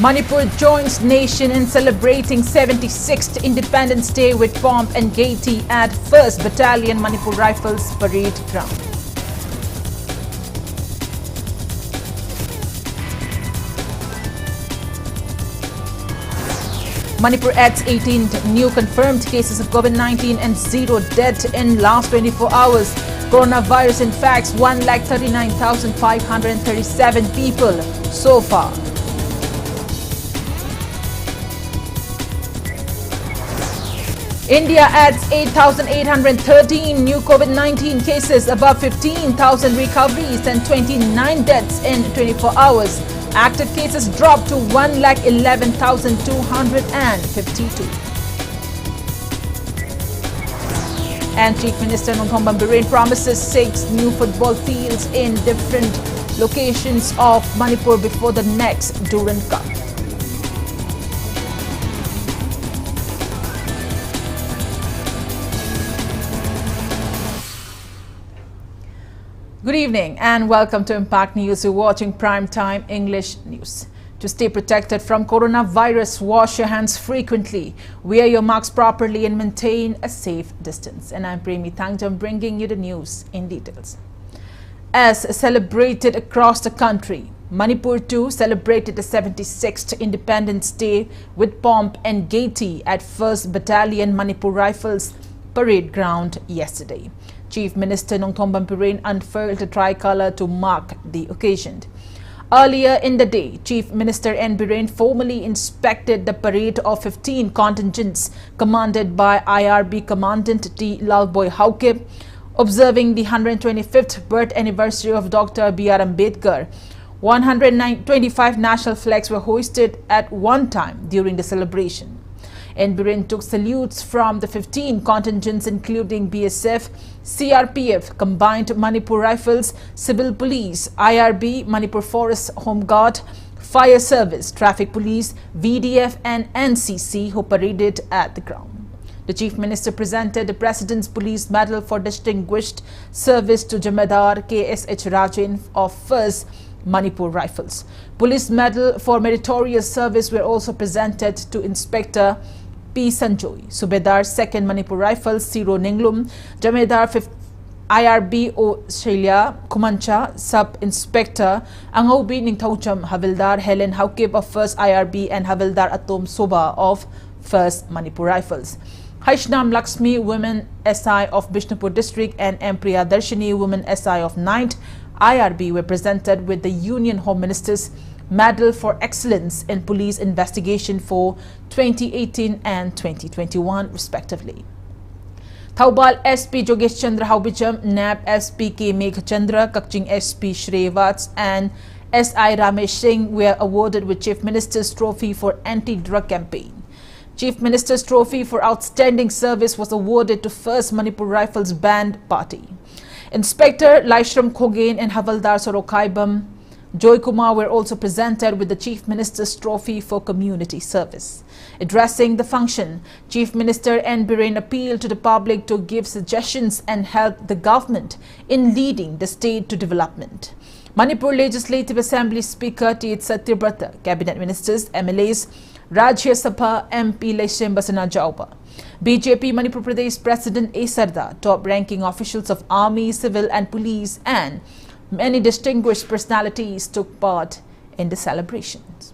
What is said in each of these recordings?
Manipur joins nation in celebrating 76th Independence Day with pomp and gaiety at 1st Battalion Manipur Rifles Parade Ground. Manipur adds 18 new confirmed cases of COVID-19 and 0 death in last 24 hours. Coronavirus infects 1,39,537 people so far. India adds 8,813 new COVID-19 cases, above 15,000 recoveries and 29 deaths in 24 hours. Active cases dropped to 1,11,252. And Chief Minister Nongthongban Biren promises 6 new football fields in different locations of Manipur before the next Durand Cup. Good evening and welcome to Impact News. You're watching Primetime English News. To stay protected from coronavirus, wash your hands frequently, wear your masks properly and maintain a safe distance. And I'm PREMI THANGJAM bringing you the news in details. As celebrated across the country, Manipur too celebrated the 76th Independence Day with pomp and gaiety at 1st Battalion Manipur Rifles Parade Ground yesterday. Chief Minister Nongthongban Biren unfurled a tricolour to mark the occasion. Earlier in the day, Chief Minister N. Biren formally inspected the parade of 15 contingents commanded by IRB Commandant T. Lalboy Hauke, observing the 125th birth anniversary of Dr. B.R. Ambedkar. 125 national flags were hoisted at one time during the celebration. N. Biren took salutes from the 15 contingents including BSF, CRPF, Combined Manipur Rifles, Civil Police, IRB, Manipur Forest Home Guard, Fire Service, Traffic Police, VDF and NCC who paraded at the ground. The Chief Minister presented the President's Police Medal for Distinguished Service to Jamedar KSH Rajan of 1st Manipur Rifles. Police Medal for Meritorious Service were also presented to Inspector P. Sanjoy, Subedar 2nd Manipur Rifles, Siro Ninglum, Jamedar 5th IRB O. Shelia Kumancha, Sub-Inspector Angobi Ningthaujam, Havildar Helen Haukib of 1st IRB and Havildar Atom Soba of 1st Manipur Rifles. Haishnam Lakshmi, Women SI of Bishnupur District and M. Priya Darshini, Women SI of 9th IRB were presented with the Union Home Minister's Medal for Excellence in Police Investigation for 2018 and 2021 respectively. Thaubal SP Jogesh Chandra Haubijam, NAB SP K Megh Chandra, Kakching SP Shrevats and SI Ramesh Singh were awarded with Chief Minister's Trophy for Anti-Drug Campaign. Chief Minister's Trophy for Outstanding Service was awarded to 1st Manipur Rifles Band Party. Inspector Laishram Khogen and Havaldar Sorokaibam Joy Kumar were also presented with the Chief Minister's Trophy for Community Service. Addressing the function, Chief Minister N. Biren appealed to the public to give suggestions and help the government in leading the state to development. Manipur Legislative Assembly Speaker T. Satyabrata, Cabinet Ministers, MLAs, Rajya Sabha MP Leshem Basana Jauba, BJP Manipur Pradesh President A. Sarda, top-ranking officials of Army, Civil and Police and many distinguished personalities took part in the celebrations.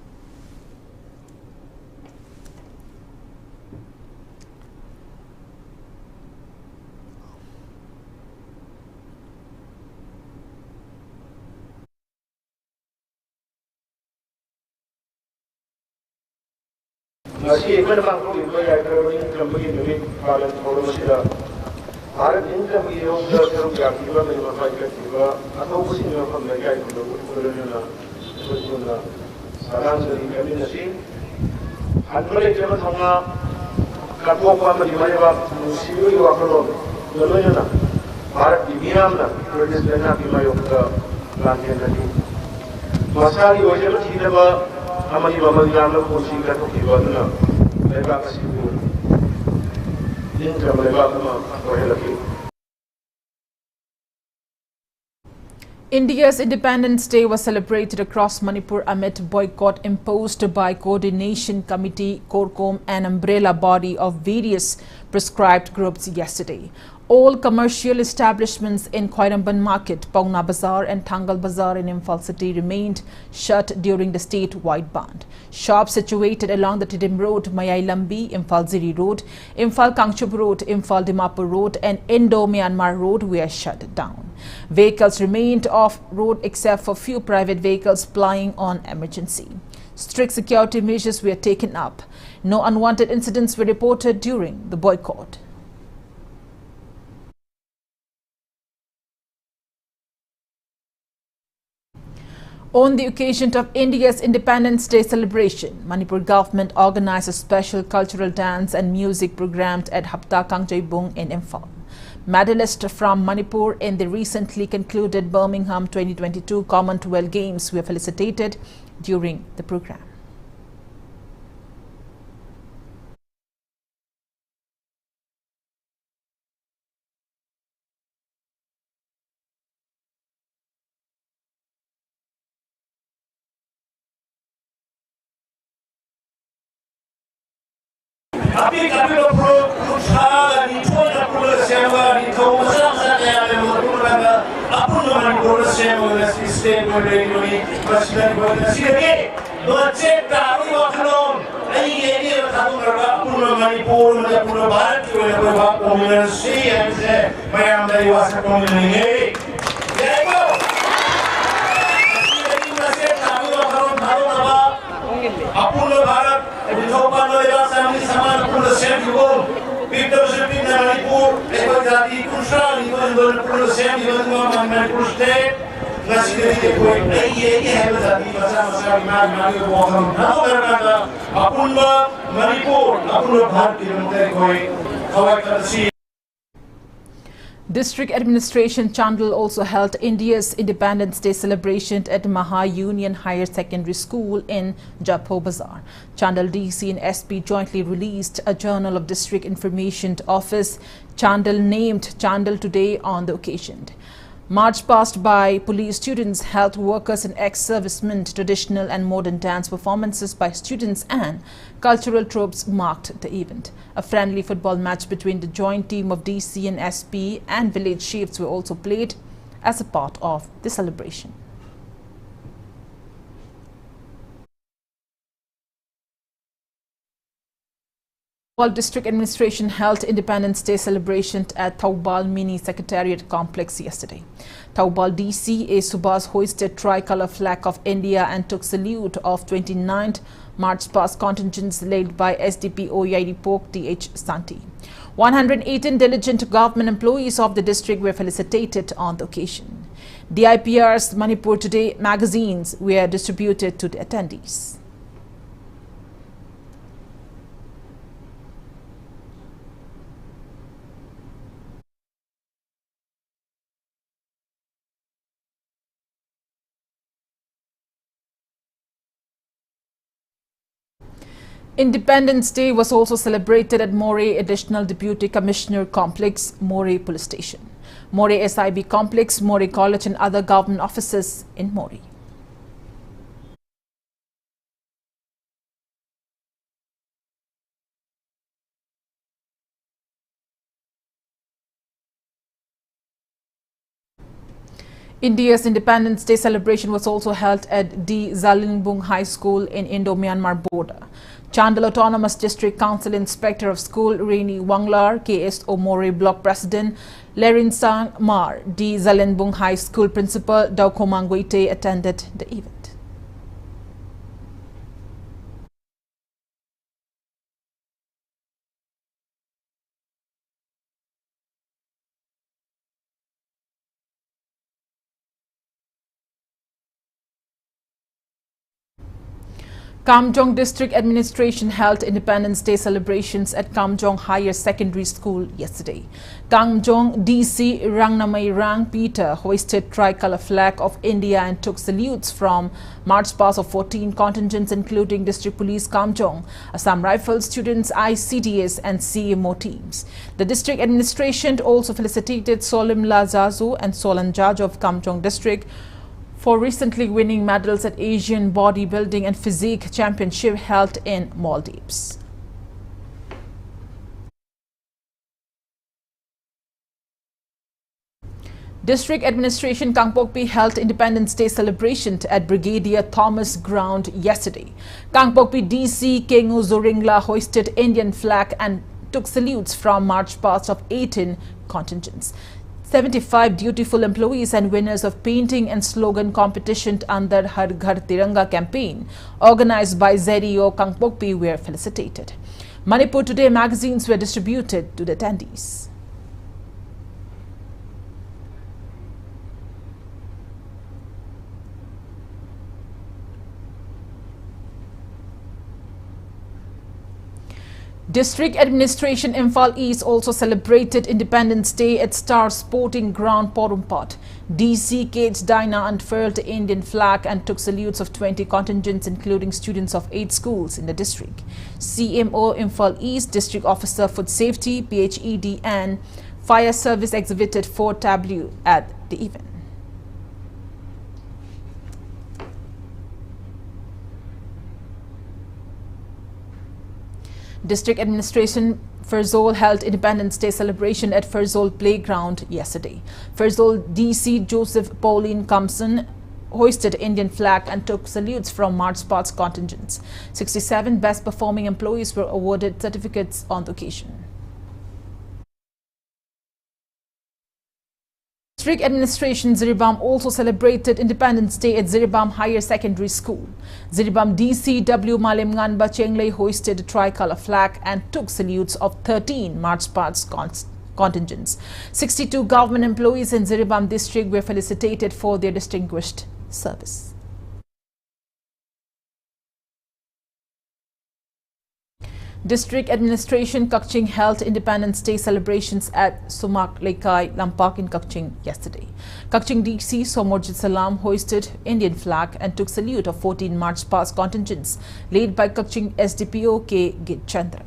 Bharat Indra योग जागतिक में मफाइकतिबा अतोबसिन मफम लगाय कुलना सुजुना सालांसरी कमिनसी हनमले जम थंगा कटोपा मदिमायबा मुसिबि वाकलो गलोयना भारत दिमियामना प्रदेश लेना बिमायोक्ता लांगेनदी मसारी ओजेल थिनबा अमनि बमदियामना causing कटोकिबना लेबा कसिबु India's Independence Day was celebrated across Manipur amid boycott imposed by Coordination Committee, CORCOM, an umbrella body of various prescribed groups yesterday. All commercial establishments in Khairamban Market, Pauna Bazaar and Thangal Bazaar in Imphal City remained shut during the state-wide ban. Shops situated along the Tidim Road, Mayai Lambi, Imphal Ziri Road, Imphal Kangchup Road, Imphal Dimapur Road and Indo-Myanmar Road were shut down. Vehicles remained off-road except for few private vehicles plying on emergency. Strict security measures were taken up. No unwanted incidents were reported during the boycott. On the occasion of India's Independence Day celebration, Manipur government organized a special cultural dance and music program at Hapta Kangjai in Imphal. Medalists from Manipur in the recently concluded Birmingham 2022 Commonwealth Games were felicitated during the program. Tapi kami perlu berusaha di tuan perlu sewa di tahun masa yang perlu ada apa nama perlu sewa di sistem ini masih ada macet kami wakilon ini tahun berapa perlu Manipur perlu Bharat perlu komunikasi yang saya bayang dari wasa komunikasi Apurna Bharat, Uthopan Sama Saman Apurna Semi-Gol, Victor Zipin Manipur, Ekojati Kusha, Apurna Semi-Gol, Manipur State, Nasi Dari Koi, Hebazati, Masa Mari Wakam, Namo Apurna Manipur, Apurna Bharat, Koi, Kawai District Administration Chandal also held India's Independence Day celebration at Maha Union Higher Secondary School in Jaipur Bazaar. Chandal DC and SP jointly released a Journal of District Information Office. Chandal named Chandal today on the occasion. March past by police, students, health workers and ex-servicemen, traditional and modern dance performances by students and cultural troupes marked the event. A friendly football match between the joint team of DC and SP and village chiefs were also played as a part of the celebration. While District Administration held Independence Day celebration at Thoubal Mini Secretariat Complex yesterday. Thoubal DC Subhas hoisted tricolour flag of India and took salute of 29th March past contingents led by SDP OID Pok TH Santi. 118 diligent government employees of the district were felicitated on the occasion. DIPR's Manipur Today magazines were distributed to the attendees. Independence Day was also celebrated at Moreh Additional Deputy Commissioner Complex, Moreh Police Station, Moreh SIB Complex, Moreh College and other government offices in Moreh. India's Independence Day celebration was also held at D. Zalinbung High School in Indo-Myanmar border. Chandal Autonomous District Council Inspector of School Reni Wanglar, KSO Moreh Block President Lerin Sang Mar, D. Zalinbung High School Principal Daukomangwete attended the event. Kamjong District Administration held Independence Day celebrations at Kamjong Higher Secondary School yesterday. Kamjong DC Rangnamai Rang Peter hoisted tricolor flag of India and took salutes from march past of 14 contingents including District Police Kamjong, Assam Rifles students, ICDS and CMO teams. The district administration also felicitated Solimla Zazu and Solan Jaj of Kamjong District for recently winning medals at Asian Bodybuilding and Physique Championship held in Maldives. District Administration Kangpokpi held Independence Day celebration at Brigadier Thomas Ground yesterday. Kangpokpi DC Kengu Zoringla hoisted Indian flag and took salutes from march past of 18 contingents. 75 dutiful employees and winners of painting and slogan competition under Har Ghar Tiranga campaign organized by ZEO Kangpokpi were felicitated. Manipur Today magazines were distributed to the attendees. District Administration Imphal East also celebrated Independence Day at Star Sporting Ground Porumpat. DC Cage Dinah unfurled the Indian flag and took salutes of 20 contingents including students of 8 schools in the district. CMO Imphal East District Officer Food Safety, PHED and Fire Service exhibited 4 tableaux at the event. District Administration Ferzol held Independence Day celebration at Ferzol Playground yesterday. Ferzol DC Joseph Pauline Kamson hoisted Indian flag and took salutes from march past contingents. 67 best performing employees were awarded certificates on the occasion. District Administration Ziribam also celebrated Independence Day at Ziribam Higher Secondary School. Ziribam DCW Malimnganba Chenglei hoisted a tricolor flag and took salutes of 13 march past contingents. 62 government employees in Ziribam district were felicitated for their distinguished service. District Administration Kakching held Independence Day celebrations at Sumak Lekai Lampak in Kakching yesterday. Kakching DC Somorjit Salam hoisted Indian flag and took salute of 14 march past contingents led by Kakching SDPO K. Git Chandra.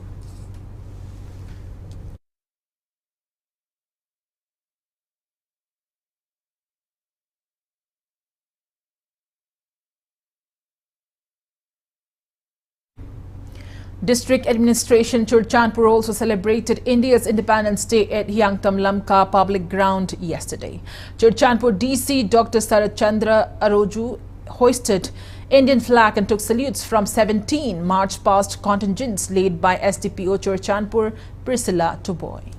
District Administration Churchanpur also celebrated India's Independence Day at Hyangtam Lamka Public Ground yesterday. Churchanpur DC Dr. Sarat Chandra Aroju hoisted Indian flag and took salutes from 17 march past contingents led by SDPO Churchanpur Priscilla Tuboy.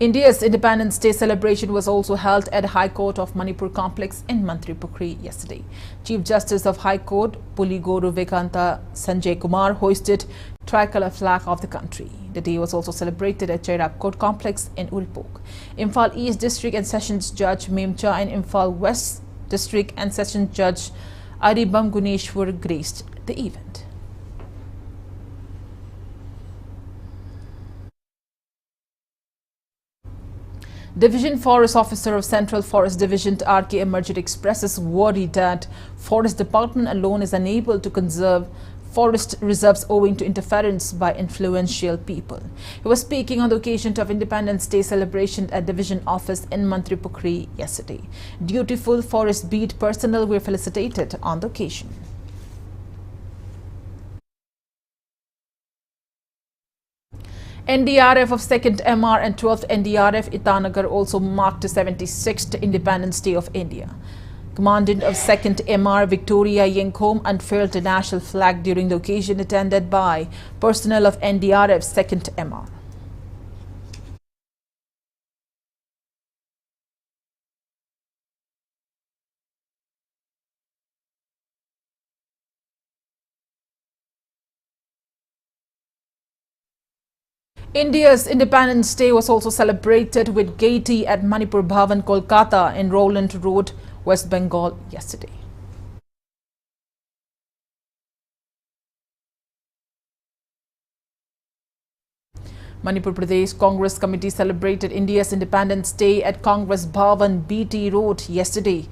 India's Independence Day celebration was also held at High Court of Manipur complex in Manipuri yesterday. Chief Justice of High Court Puligoru Vekanta Sanjay Kumar hoisted tricolor flag of the country. The day was also celebrated at Chairap Court complex in Ulpok. Imphal East District and Sessions Judge Memcha and Imphal West District and Sessions Judge Aribam Guneshwar graced the event. Division Forest Officer of Central Forest Division R.K. Emergent expresses worry that Forest Department alone is unable to conserve forest reserves owing to interference by influential people. He was speaking on the occasion of Independence Day celebration at Division Office in Manipuri yesterday. Dutiful forest beat personnel were felicitated on the occasion. NDRF of 2nd MR and 12th NDRF Itanagar also marked the 76th Independence Day of India. Commandant of 2nd MR Victoria Yenkom unfurled the national flag during the occasion attended by personnel of NDRF's 2nd MR. India's Independence Day was also celebrated with gaiety at Manipur Bhavan, Kolkata in Roland Road, West Bengal yesterday. Manipur Pradesh Congress Committee celebrated India's Independence Day at Congress Bhavan, BT Road yesterday.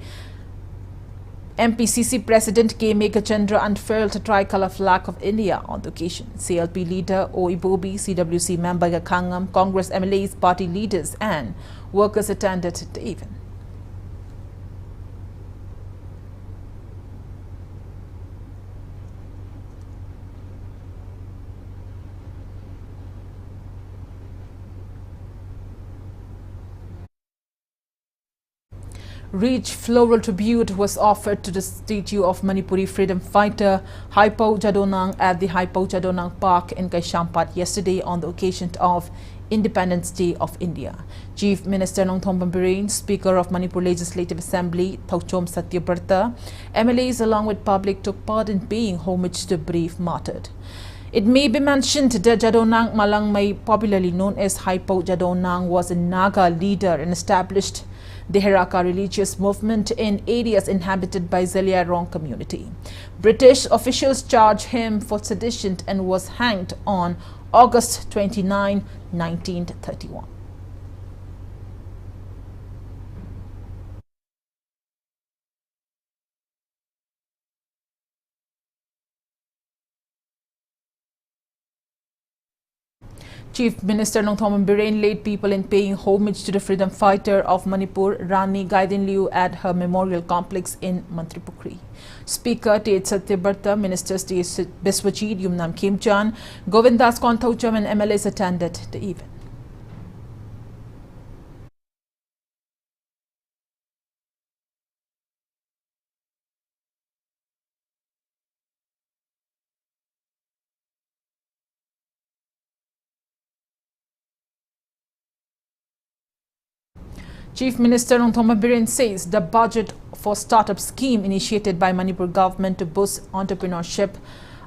MPCC President K. Meghachandra unfurled a tricolour flag of India on the occasion. CLP leader O. Ibobi, CWC member THANGJAM, Congress MLAs, party leaders and workers attended the event. Rich floral tribute was offered to the statue of Manipuri freedom fighter Haipao Jadonang at the Haipao Jadonang Park in Kaishampat yesterday on the occasion of Independence Day of India. Chief Minister Nongthom Bambiren, Speaker of Manipur Legislative Assembly Thauchom Satyabrata, MLAs along with public took part in paying homage to the brave martyred. It may be mentioned that Jadonang Malangmai, popularly known as Haipao Jadonang, was a Naga leader and established the Heraka religious movement in areas inhabited by Zaliarong community. British officials charged him for sedition and was hanged on August 29, 1931. Chief Minister Nongthom Bambiren laid people in paying homage to the freedom fighter of Manipur, Rani Gaidinliu, at her memorial complex in Manipuri. Speaker T.H. Satyabrata, Ministers T.H. Biswajit, Yumnam Khemchan, Govindas Thaucham and MLAs attended the event. Chief Minister Nongthom Bambiren says the budget for startup scheme initiated by Manipur government to boost entrepreneurship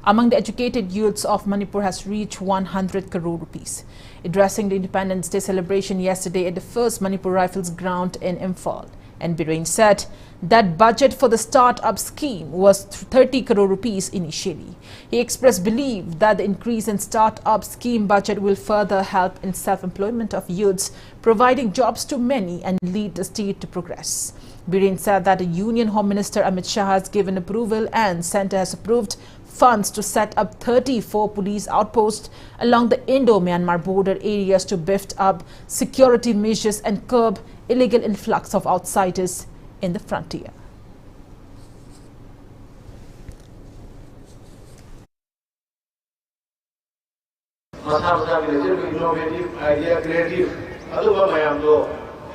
among the educated youths of Manipur has reached 100 crore rupees. Addressing the Independence Day celebration yesterday at the first Manipur Rifles ground in Imphal, Bambiren said that budget for the startup scheme was 30 crore rupees initially. He expressed belief that the increase in startup scheme budget will further help in self-employment of youths, providing jobs to many and lead the state to progress. Bambiren said that the Union Home Minister Amit Shah has given approval and Centre has approved funds to set up 34 police outposts along the Indo-Myanmar border areas to beef up security measures and curb illegal influx of outsiders in the frontier. Innovative idea, creative,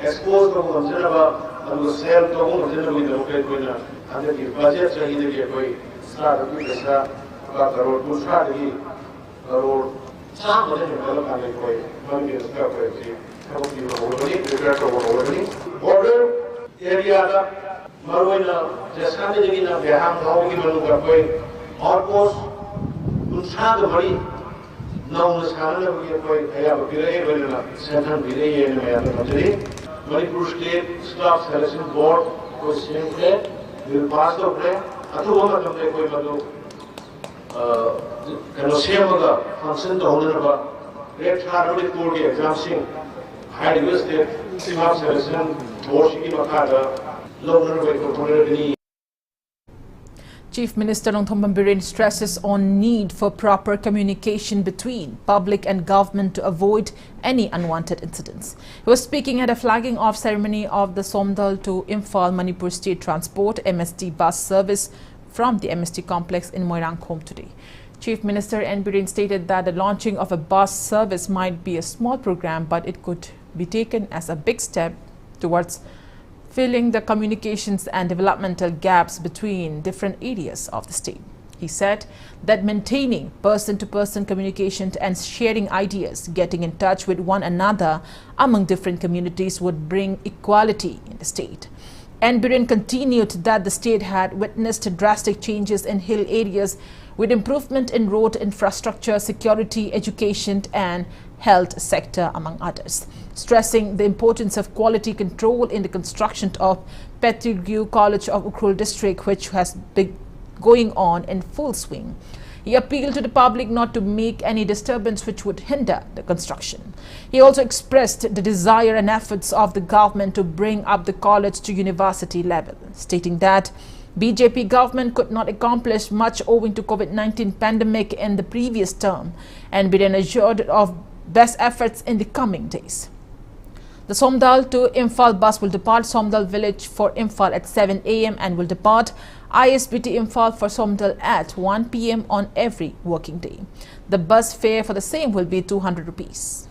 expose budget start with the crore to start the crore. Some of them develop border area, Marwina, Jaskanina, Beham, Hogi, almost to start the money. Now, the Scandal, we have a period, Central Village, and Manipur State Staff Selection Board was same play, will pass the play. At the moment of the function to hold great hardly for the exam high state staff selection board Chief Minister Nongthom Bambiren stresses on need for proper communication between public and government to avoid any unwanted incidents. He was speaking at a flagging off ceremony of the Somdal to Imphal Manipur State Transport MST bus service from the MST complex in Moirangkhom today. Chief Minister Bambiren stated that the launching of a bus service might be a small program, but it could be taken as a big step towards filling the communications and developmental gaps between different areas of the state. He said that maintaining person-to-person communication and sharing ideas, getting in touch with one another among different communities would bring equality in the state. Biren continued that the state had witnessed drastic changes in hill areas with improvement in road infrastructure, security, education and health sector, among others, stressing the importance of quality control in the construction of Petrigu College of Ukhrul district, which has been going on in full swing. He appealed to the public not to make any disturbance which would hinder the construction. He also expressed the desire and efforts of the government to bring up the college to university level, stating that BJP government could not accomplish much owing to COVID-19 pandemic in the previous term, and Biren assured of best efforts in the coming days. The Somdal to Imphal bus will depart Somdal village for Imphal at 7 a.m. and will depart ISBT Imphal for Somdal at 1 p.m. on every working day. The bus fare for the same will be 200 rupees.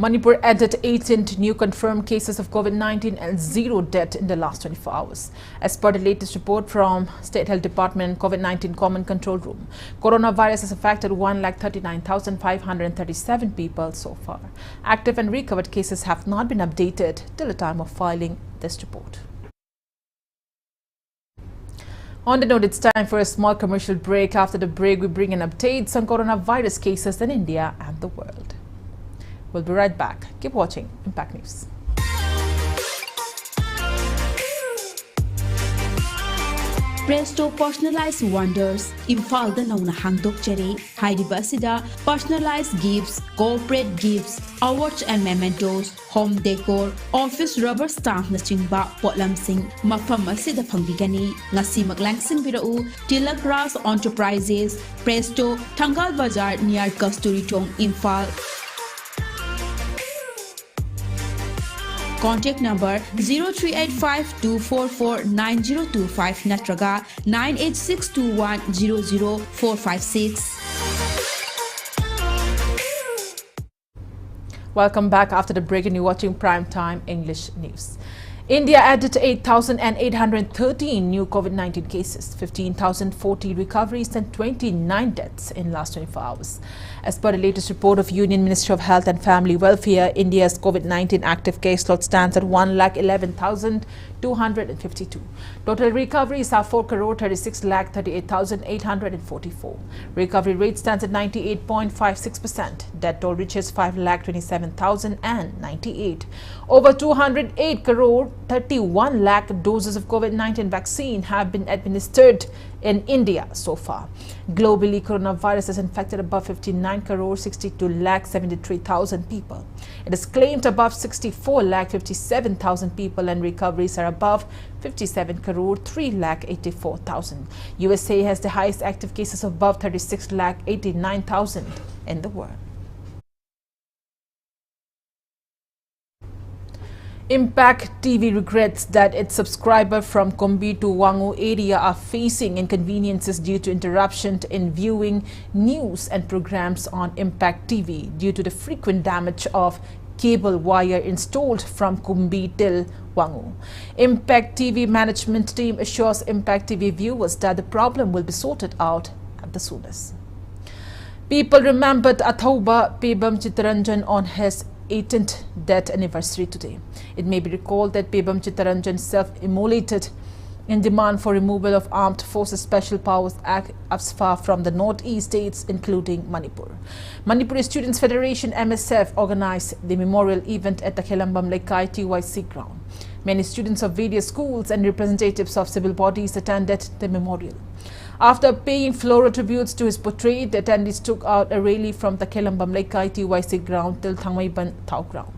Manipur added 18 new confirmed cases of COVID-19 and 0 death in the last 24 hours. As per the latest report from State Health Department COVID-19 Common Control Room, coronavirus has affected 139,537 people so far. Active and recovered cases have not been updated till the time of filing this report. On the note, it's time for a small commercial break. After the break, we bring an update on coronavirus cases in India and the world. We'll be right back. Keep watching Impact News. Presto Personalized Wonders, Imphal da nauna hangdok jare, Hairiba asida personalized gifts, corporate gifts, awards and mementos, home decor, office rubber stamp na chingba potlam sing mafam asida phangbigani. Ngasi maglangsing birau Tilak Ras Enterprises, Presto, Thangal Bazar near Kasturi Thong, Imphal. Contact number 0385-244-9025 natraga 98621-00456. Welcome back after the break and you're watching Prime Time English News. India added 8,813 new COVID-19 cases, 15,040 recoveries and 29 deaths in last 24 hours. As per the latest report of Union Ministry of Health and Family Welfare, India's COVID-19 active caseload stands at 1,11,252. Total recoveries are 4,36,38,844. Recovery rate stands at 98.56%. Death toll reaches 5,27,098. Over 208 crore 31 lakh doses of COVID-19 vaccine have been administered in India so far. Globally, coronavirus has infected above 59 crore 62 lakh 73,000 people. It is claimed above 64 lakh 57,000 people, and recoveries are above 57 crore 3 lakh 84,000. USA has the highest active cases of above 36 lakh 89,000 in the world. Impact TV regrets that its subscribers from Kumbi to Wangu area are facing inconveniences due to interruption in viewing news and programs on Impact TV due to the frequent damage of cable wire installed from Kumbi till Wangu. Impact TV management team assures Impact TV viewers that the problem will be sorted out at the soonest. People remembered Athoba Pebam Chittaranjan on his 18th death anniversary today. It may be recalled that Pebam Chittaranjan self-immolated in demand for removal of Armed Forces Special Powers Act AFSPA from the northeast states, including Manipur. Manipuri Students Federation MSF organized the memorial event at the Khelambam Lekai TYC ground. Many students of various schools and representatives of civil bodies attended the memorial. After paying floral tributes to his portrait, the attendees took out a rally from the Khelambam Lekai TYC ground till Thangmaiban Thau ground.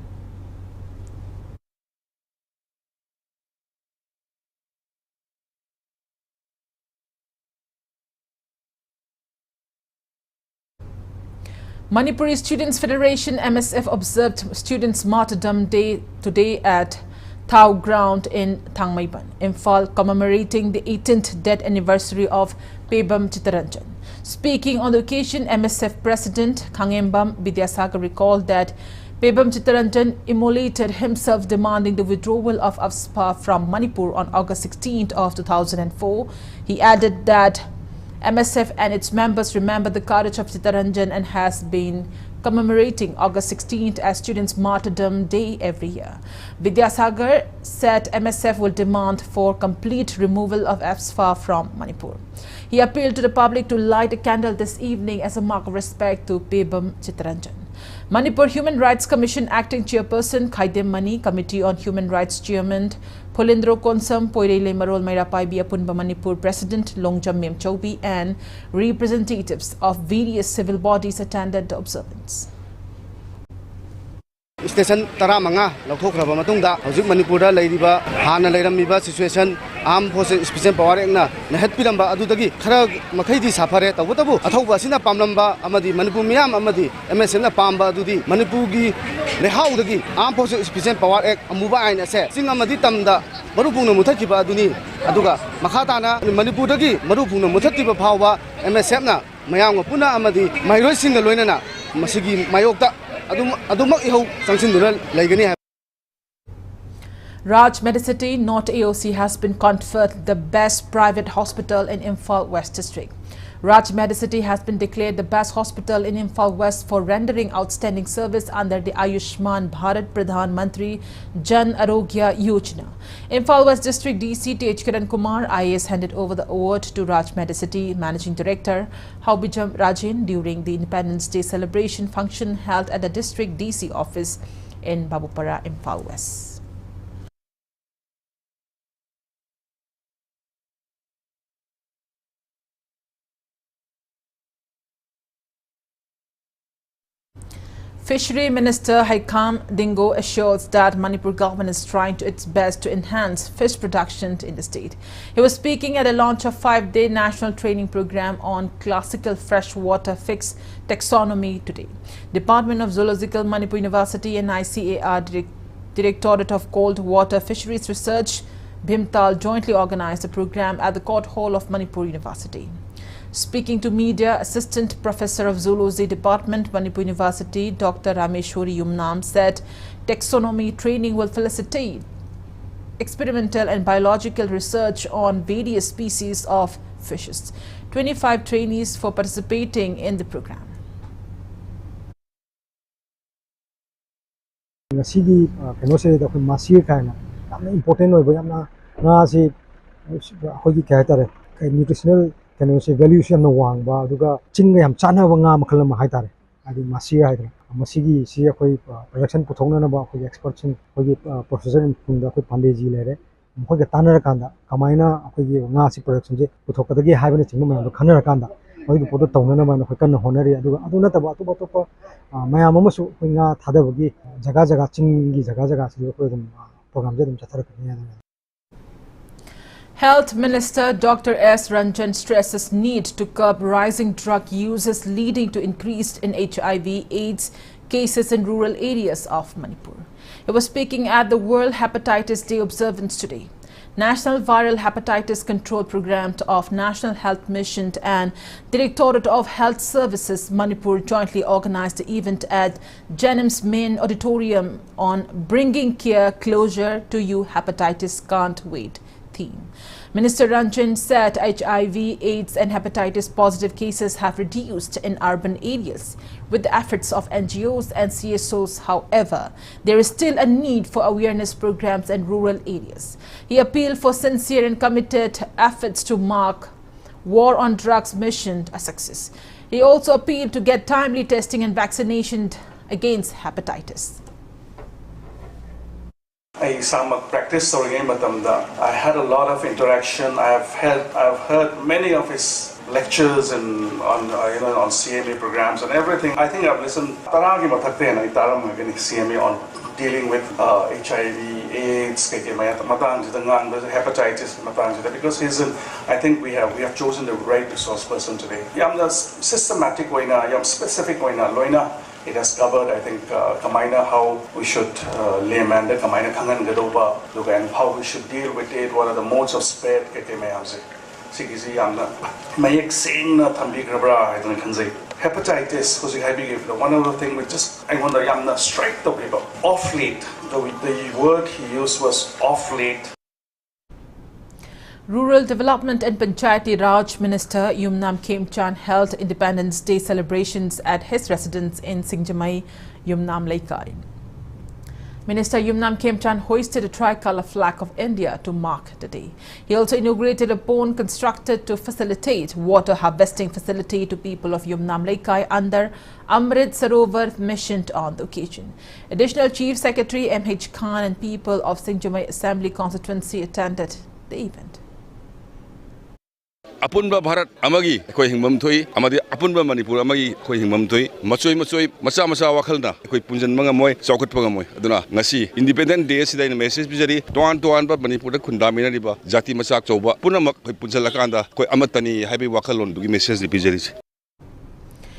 Manipuri Students Federation MSF observed Students' Martyrdom Day today at Thau Ground in Thangmaiban, Imphal, commemorating the 18th death anniversary of Pebam Chitranjan. Speaking on the occasion, MSF President Khangembam Vidyasagar recalled that Pebam Chitranjan immolated himself, demanding the withdrawal of AFSPA from Manipur on August 16th of 2004. He added that MSF and its members remember the courage of Chitranjan and has been commemorating August 16th as Students' Martyrdom Day every year. Vidyasagar said MSF will demand for complete removal of AFSPA from Manipur. He appealed to the public to light a candle this evening as a mark of respect to Pebam Chitranjan. Manipur Human Rights Commission Acting Chairperson Khaidem Mani, Committee on Human Rights Chairman Pholendro Konsam, Poirele Marol Mairapaibi Apunba Manipur President Longjam Memchobi and representatives of various civil bodies attended the observance. Station Taramanga, Laukhraba Matunda, Hauzik Manipura, Ladiba, Hana Leramiba situation, Armed Forces Special Power Egna, Nahetpilamba Adutagi, Kara Makaiti Sapare, Watabu, Atoba Sina Pamlamba, Amadi, Manipumiam Amadi, MSN Pamba Dudi, Manipugi, Lehaudagi, Armed Forces Special Power Egg, Amuba and Asset, Singamadi Tamda, Marupuna Mutakiba Duni, Aduga, Makatana, Manipuragi, Marupuna Mutatiba Power, MSN, Mayama Puna Amadi, Myro Single Luena, Masigi, Mayokta. Raj Medicity, not AOC, has been conferred the best private hospital in Imphal West District. Raj Medicity has been declared the best hospital in Imphal West for rendering outstanding service under the Ayushman Bharat Pradhan Mantri Jan Arogya Yojana. Imphal West District DC T.H. Kiran Kumar IAS handed over the award to Raj Medicity Managing Director Haubijam Rajan during the Independence Day celebration function held at the District DC office in Babupara, Imphal West. Fishery Minister Haikam Dingo assures that Manipur government is trying its best to enhance fish production in the state. He was speaking at the launch of 5-day national training program on classical freshwater fish taxonomy today. Department of Zoological, Manipur University and ICAR Directorate of Cold Water Fisheries Research, Bhimtal, jointly organized the program at the Court Hall of Manipur University. Speaking to media, Assistant Professor of Zoology Department, Manipur University, Dr. Rameshwari Yumnam said taxonomy training will facilitate experimental and biological research on various species of fishes. 25 trainees for participating in the program. Nutritional values yamna wangba aduga chinga yam chanaba nga makhala ma haitare adi masi haitare masigi si akoi production puthongna na ba akoi experts akoi professor punda akoi pandeji lere akoi ga tanara kanda kamaina akoi nga si production je puthokadagi haibane chingma mayam khanara kanda akoi podo tawna na ba akoi kan honari aduga aduna taba atu batopa mayam amasu akoi nga thadabagi jaga jaga chingi jaga si akoi program je dum chathara kanya. Health Minister Dr. S. Ranjan stresses need to curb rising drug uses leading to increase in HIV/AIDS cases in rural areas of Manipur. He was speaking at the World Hepatitis Day observance today. National Viral Hepatitis Control Program of National Health Mission and Directorate of Health Services Manipur jointly organized the event at Janim's main auditorium on Bringing Care Closer to You Hepatitis Can't Wait theme. Minister Ranjan said HIV, AIDS and hepatitis positive cases have reduced in urban areas with the efforts of NGOs and CSOs. However, there is still a need for awareness programs in rural areas. He appealed for sincere and committed efforts to mark War on Drugs mission a success. He also appealed to get timely testing and vaccination against hepatitis. I practice I had a lot of interaction. I've heard many of his lectures and on CMA programs and everything. I think I've listened CMA on dealing with HIV, AIDS, hepatitis, because I think we have chosen the right resource person today. Systematic specific it has covered, I think, how we should layman the and how we should deal with it, what are the modes of spread. Hepatitis, one of the things which just I wonder, strike the paper. Off late. The word he used was off late. Rural Development and Panchayati Raj Minister Yumnam Khemchand held Independence Day celebrations at his residence in Singjamai, Yumnam Laikai. Minister Yumnam Khemchand hoisted a tricolour flag of India to mark the day. He also inaugurated a pond constructed to facilitate water harvesting facility to people of Yumnam Laikai under Amrit Sarovar mission on the occasion. Additional Chief Secretary M.H. Khan and people of Singjamai Assembly constituency attended the event. Apunba Bharat Amagi, Koi Hingmam Tui, Amadi Apunba Manipur Amagi, Koi Hingmam Tui, Matsui, Masa Wakalna, Koi Punjan Mangamoy, Sokat Pangamoy, Aduna, Nasi, Independent Day, Sida, Message Bijari, Tuan, but Manipur Kundamina Riba, Jati Masak Soba, Punamak, Punjalakanda, Koi Amatani, Happy Wakalon, to give message the Bijaris.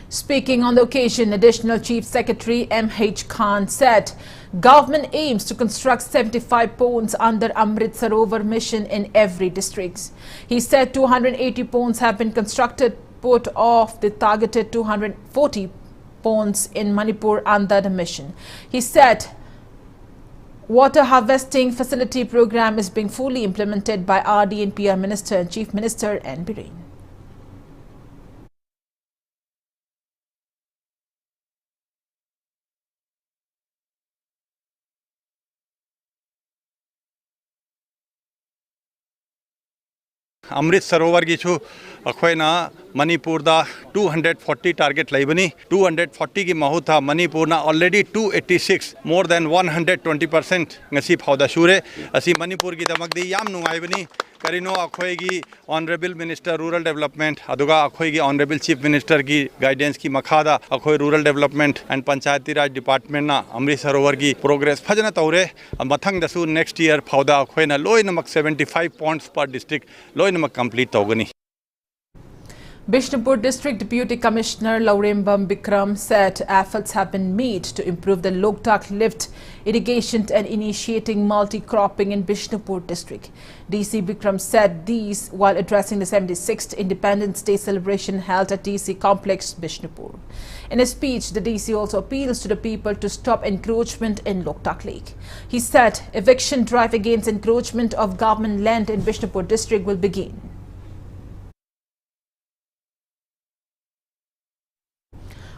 Speaking on the occasion, Additional Chief Secretary M.H. Khan said government aims to construct 75 ponds under Amrit Sarovar mission in every district. He said 280 ponds have been constructed, put off the targeted 240 ponds in Manipur under the mission. He said water harvesting facility program is being fully implemented by RD and PR Minister and Chief Minister N. Biren. Amrit Sarovar ki chu akhwaina Manipur da 240 target laibani 240 ki mahutha Manipur na already 286 more than 120% ngasi phauda shure asi Manipur ki damakdi yam nungaibani karino akhwai gi honorable minister rural development aduga akhwai gi honorable chief minister ki guidance ki makhada akhwai rural development and panchayati raj department na Amrit Sarovar ki progress phajana taure mathang dasu next year phauda akhwaina loinamak 75 ponds per district loinamak complete tawgani. Bishnupur District Deputy Commissioner Laurembam Bikram said efforts have been made to improve the Loktak lift irrigation and initiating multi-cropping in Bishnupur District. DC Bikram said these while addressing the 76th Independence Day celebration held at DC Complex, Bishnupur. In a speech, the DC also appeals to the people to stop encroachment in Loktak Lake. He said eviction drive against encroachment of government land in Bishnupur District will begin.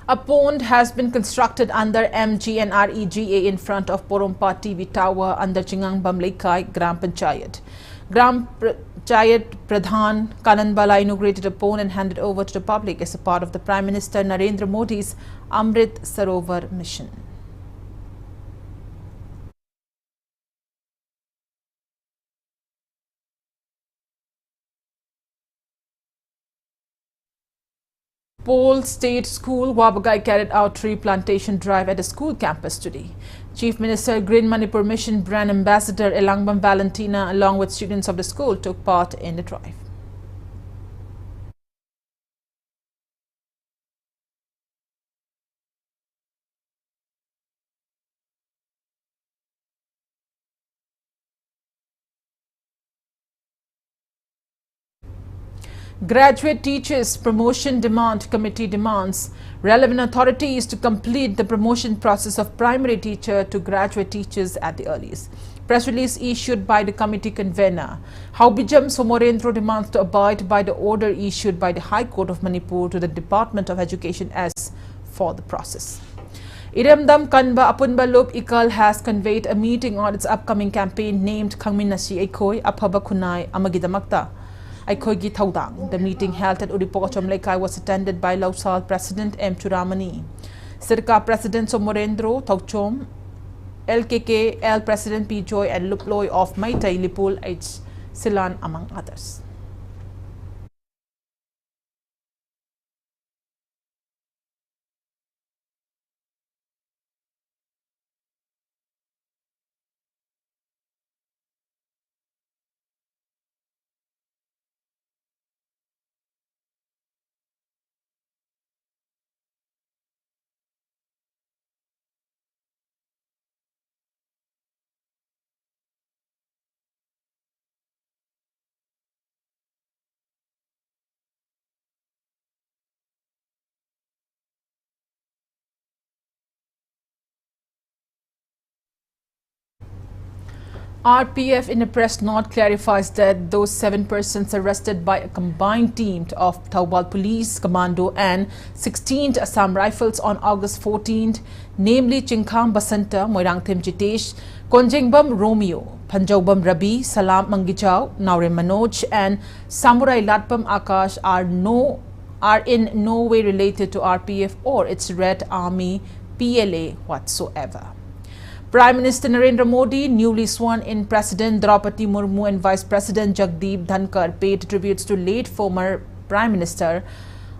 A pond has been constructed under MGNREGA in front of Porompa TV Tower under Chingangbam Laikai, Gram Panchayat. Gram Panchayat Pradhan Kananbala inaugurated a pond and handed over to the public as a part of the Prime Minister Narendra Modi's Amrit Sarovar mission. Pole State School, Wabagai carried out tree plantation drive at a school campus today. Chief Minister Green Manipur Mission Brand Ambassador Elangbam Valentina along with students of the school took part in the drive. Graduate Teachers Promotion Demand Committee demands relevant authorities to complete the promotion process of primary teacher to graduate teachers at the earliest. Press release issued by the committee convener. Haubijam Somorendro demands to abide by the order issued by the High Court of Manipur to the Department of Education as for the process. Iramdam Kanba Apunba Lop Ikal has conveyed a meeting on its upcoming campaign named Kangminasi Ekoi Apaba Kunai Amagidamakta. The meeting held at Uripocham Laikai was attended by Lausal President M. Churamani, Sirka President Somorendro Tauchom, LKKL President P. Joy and Luploy of Maitai Lipul H. Silan among others. RPF in a press note clarifies that those 7 persons arrested by a combined team of Taubal Police Commando and 16th Assam Rifles on August 14th, namely Chingkham Basanta, Moirangthem Jitesh, Konjengbam Romeo, Panjaubam Rabi, Salam Mangichao, Naure Manoj and Samurai Latpam Akash are in no way related to RPF or its Red Army PLA whatsoever. Prime Minister Narendra Modi, newly sworn in President Draupadi Murmu and Vice President Jagdeep Dhankar paid tributes to late former Prime Minister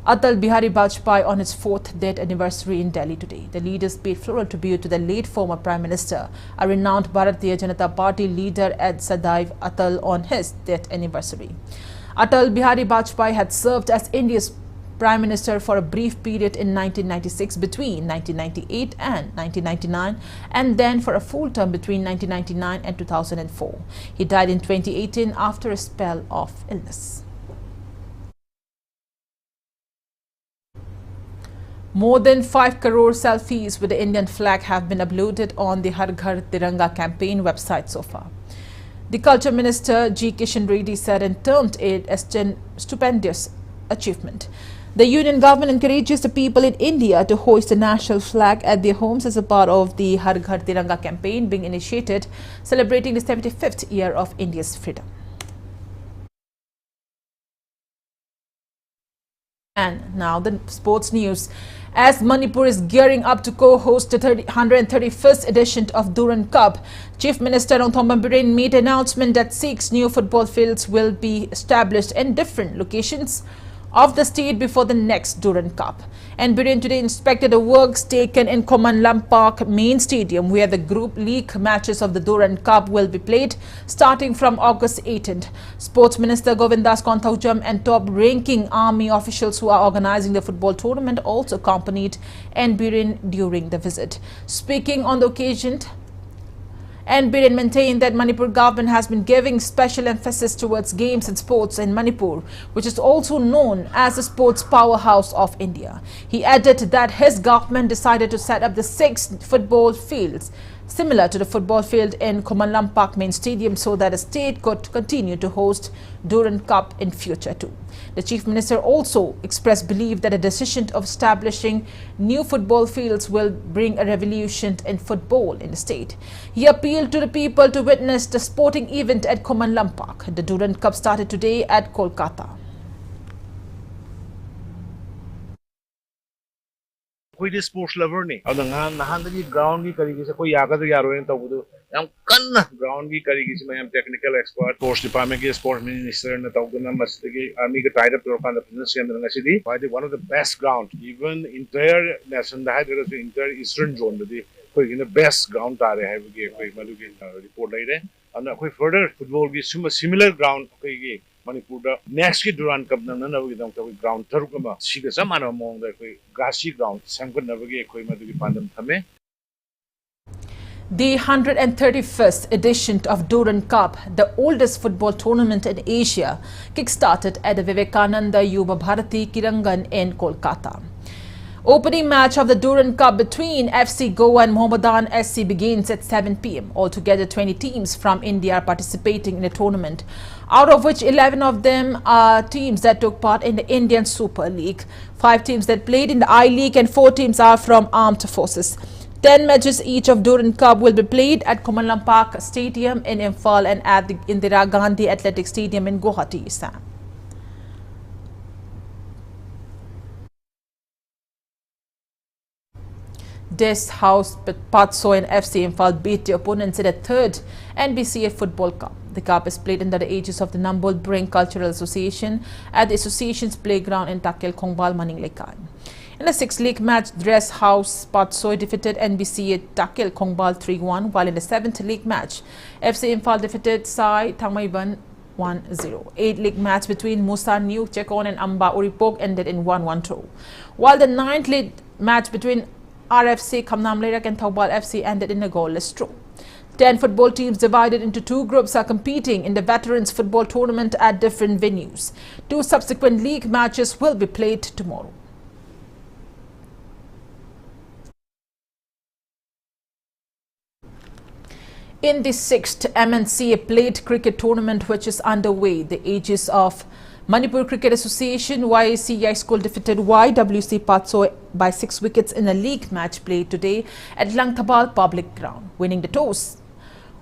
Atal Bihari Vajpayee on his 4th death anniversary in Delhi today. The leaders paid floral tribute to the late former Prime Minister, a renowned Bharatiya Janata Party leader at Sadaiv Atal on his death anniversary. Atal Bihari Vajpayee had served as India's Prime Minister for a brief period in 1996 between 1998 and 1999 and then for a full term between 1999 and 2004. He died in 2018 after a spell of illness. More than 5 crore selfies with the Indian flag have been uploaded on the Har Ghar Tiranga campaign website so far. The Culture Minister G. Kishan Reddy said and termed it as a stupendous achievement. The union government encourages the people in India to hoist the national flag at their homes as a part of the Har Ghar Tiranga campaign being initiated, celebrating the 75th year of India's freedom. And now the sports news. As Manipur is gearing up to co-host the 131st edition of Durand Cup, Chief Minister Nongthombam Biren made an announcement that 6 new football fields will be established in different locations of the state before the next Durand Cup. And Biren today inspected the works taken in Koman Park main stadium where the group league matches of the Durand Cup will be played starting from August 18th. Sports Minister Govindas THANGJAM and top-ranking army officials who are organizing the football tournament also accompanied Biren during the visit. Speaking on the occasion, Biren maintained that Manipur government has been giving special emphasis towards games and sports in Manipur, which is also known as the sports powerhouse of India. He added that his government decided to set up the 6 football fields similar to the football field in Koman Park main stadium so that the state could continue to host Durand Cup in future too. The Chief Minister also expressed belief that a decision of establishing new football fields will bring a revolution in football in the state. He appealed to the people to witness the sporting event at Koman Park. The Durand Cup started today at Kolkata. कोई sports lover नहीं अब नहान की ground की करीगी से कोई याद यारो तो वो हम कन्न ग्राउंड की करीगी से मैं टेक्निकल एक्सपर्ट स्पोर्ट्स डिपार्टमेंट के स्पोर्ट्स मिनिस्टर ने तो मस्त की आर्मी के टाइड अप तौर बिजनेस के अंदर नसीदी one of the best ground even entire nation दा है इंटायर ईस्टर्न जोन दी कोई इन बेस्ट ग्राउंड तारे है कोई मधु की रिपोर्ट ले रहे और कोई फर्दर फुटबॉल की सिमिलर ग्राउंड कोई Manipur next Durand Cup na nabagi dang to ground taruk ma siga samana mong da koi grassy ground samkun nabagi koi madu ki pandam thame. The 131st edition of Durand Cup, the oldest football tournament in Asia, kick-started at the Vivekananda Yuva Bharati Kirangan in Kolkata. Opening match of the Durand Cup between FC Goa and Mohammedan SC begins at 7 p.m. Altogether, 20 teams from India are participating in the tournament, out of which 11 of them are teams that took part in the Indian Super League, 5 teams that played in the I-League and 4 teams are from armed forces. 10 matches each of Durand Cup will be played at Koman Park Stadium in Imphal and at the Indira Gandhi Athletic Stadium in Guwahati, Assam. This house Patsoy and FC Imphal beat the opponents in the third NBCA Football Cup. The cup is played under the aegis of the Nambol Bring Cultural Association at the association's playground in Takil Khongbal Maninglekai. In a six-league match, Dress House Patsoy defeated NBCA Takil Khongbal 3-1, while in the seventh league match, FC Imphal defeated Sai Thangmaiban 1-0. Eight-league match between Musa New Chekon and Amba Uripok ended in 1-1 draw, while the ninth league match between RFC Khamnam Lerak and Thaubal FC ended in a goalless draw. 10 football teams divided into two groups are competing in the Veterans Football Tournament at different venues. Two subsequent league matches will be played tomorrow. In the 6th MNCA Plate Cricket Tournament, which is underway, the aegis of Manipur Cricket Association, YAC High School defeated YWC Patsoy by 6 wickets in a league match played today at Langthabal Public Ground. Winning the toss,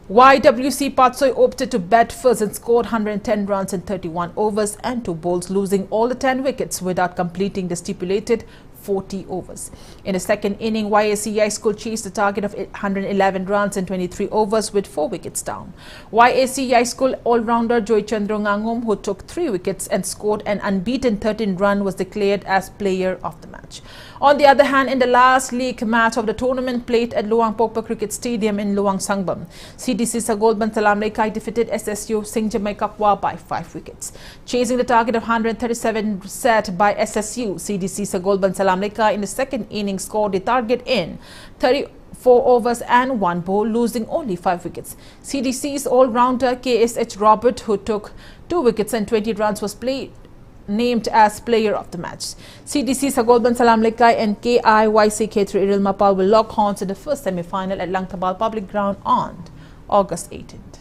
YWC Patsoy opted to bat first and scored 110 runs in 31 overs and 2 bowls, losing all the 10 wickets without completing the stipulated 40 overs. In the second inning, YAC High School chased a target of 111 runs in 23 overs with 4 wickets down. YAC High School all-rounder Joy Chandra Ngangum, who took 3 wickets and scored an unbeaten 13 run, was declared as player of the match. On the other hand, in the last league match of the tournament played at Luang Pokpa Cricket Stadium in Luang Sangbam, CDC Sagol Bansalam Lekai defeated SSU Thangjam Kakwa by 5 wickets. Chasing the target of 137 set by SSU, CDC Sagol Bansalam Lekai in the second inning scored the target in 34 overs and 1 bowl, losing only 5 wickets. CDC's all-rounder KSH Robert, who took 2 wickets and 20 runs, was named as player of the match. CDC Sagol Bansalam Lekai and KIYC K3 Iril Mapal will lock horns in the first semi-final at Langthabal Public Ground on August 18th.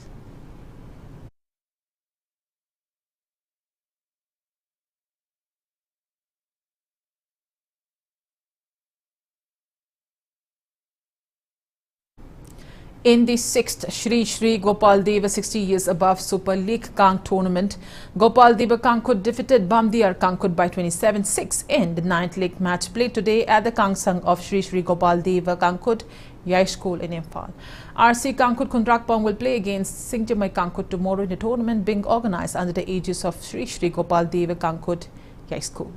In the 6th Shri Shri Gopal Deva 60 years above Super League Kang tournament, Gopal Deva Kangkut defeated Bamdiar Kangkut by 27-6 in the 9th league match played today at the Kangsang of Shri Shri Gopal Deva Kangkut High School in Imphal. RC Kangkut Kundrakpong will play against Singjamai Kangkut tomorrow in the tournament being organized under the aegis of Shri Shri Gopal Deva Kangkut High School.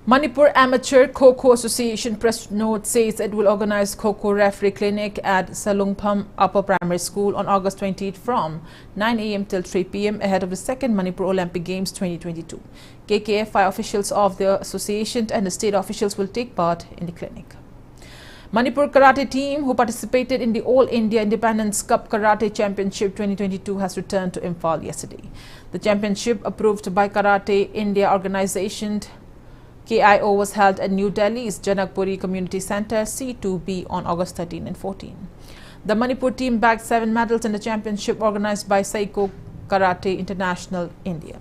Manipur Amateur Kho-Kho Association press note says it will organize Kho-Kho referee clinic at Salungpham Upper Primary School on August 28 from 9 a.m. till 3 p.m. ahead of the second Manipur Olympic Games 2022. KKFI officials of the association and the state officials will take part in the clinic. Manipur Karate team, who participated in the All India Independence Cup Karate Championship 2022, has returned to Imphal yesterday. The championship, approved by Karate India organization KIO, was held at New Delhi's Janakpuri Community Center C2B on August 13 and 14. The Manipur team bagged 7 medals in the championship organized by Seiko Karate International India.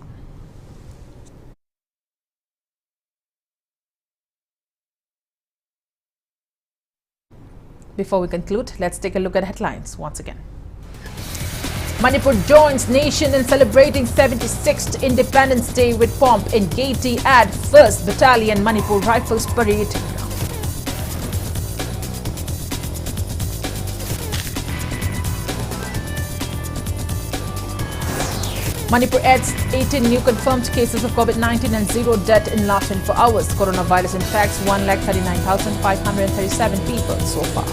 Before we conclude, let's take a look at headlines once again. Manipur joins nation in celebrating 76th Independence Day with pomp in Gaiety at 1st Battalion Manipur Rifles Parade. Manipur adds 18 new confirmed cases of COVID-19 and 0 death in last 24 hours. Coronavirus infects 139,537 people so far.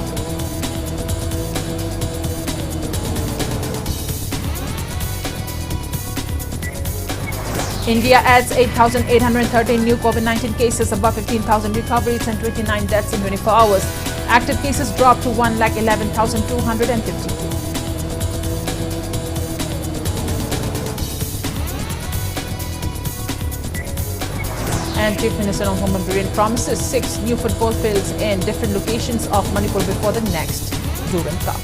India adds 8,813 new COVID-19 cases, above 15,000 recoveries and 29 deaths in 24 hours. Active cases dropped to 1,11,252. And Chief Minister Nongpong Biren promises 6 new football fields in different locations of Manipur before the next Durand Cup.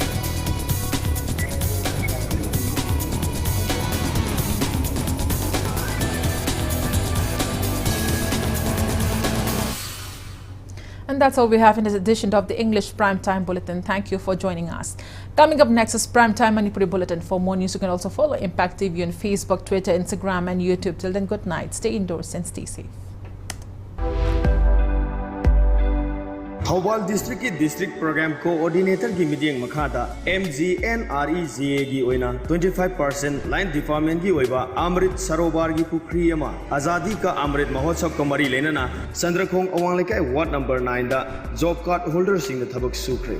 And that's all we have in this edition of the English Primetime Bulletin. Thank you for joining us. Coming up next is Primetime Manipuri Bulletin. For more news, you can also follow Impact TV on Facebook, Twitter, Instagram and YouTube. Till then, good night. Stay indoors and stay safe. Thawal District ki District Program Coordinator ki meeting makhada MGNREGA gi oina 25% line department gi oiba Amrit Sarobar gi pukri ama Azadi ka Amrit Mahotsav ka mari lenana Sandrakhong Awanglekai Ward number 9 da job card holder sing na thabak sukre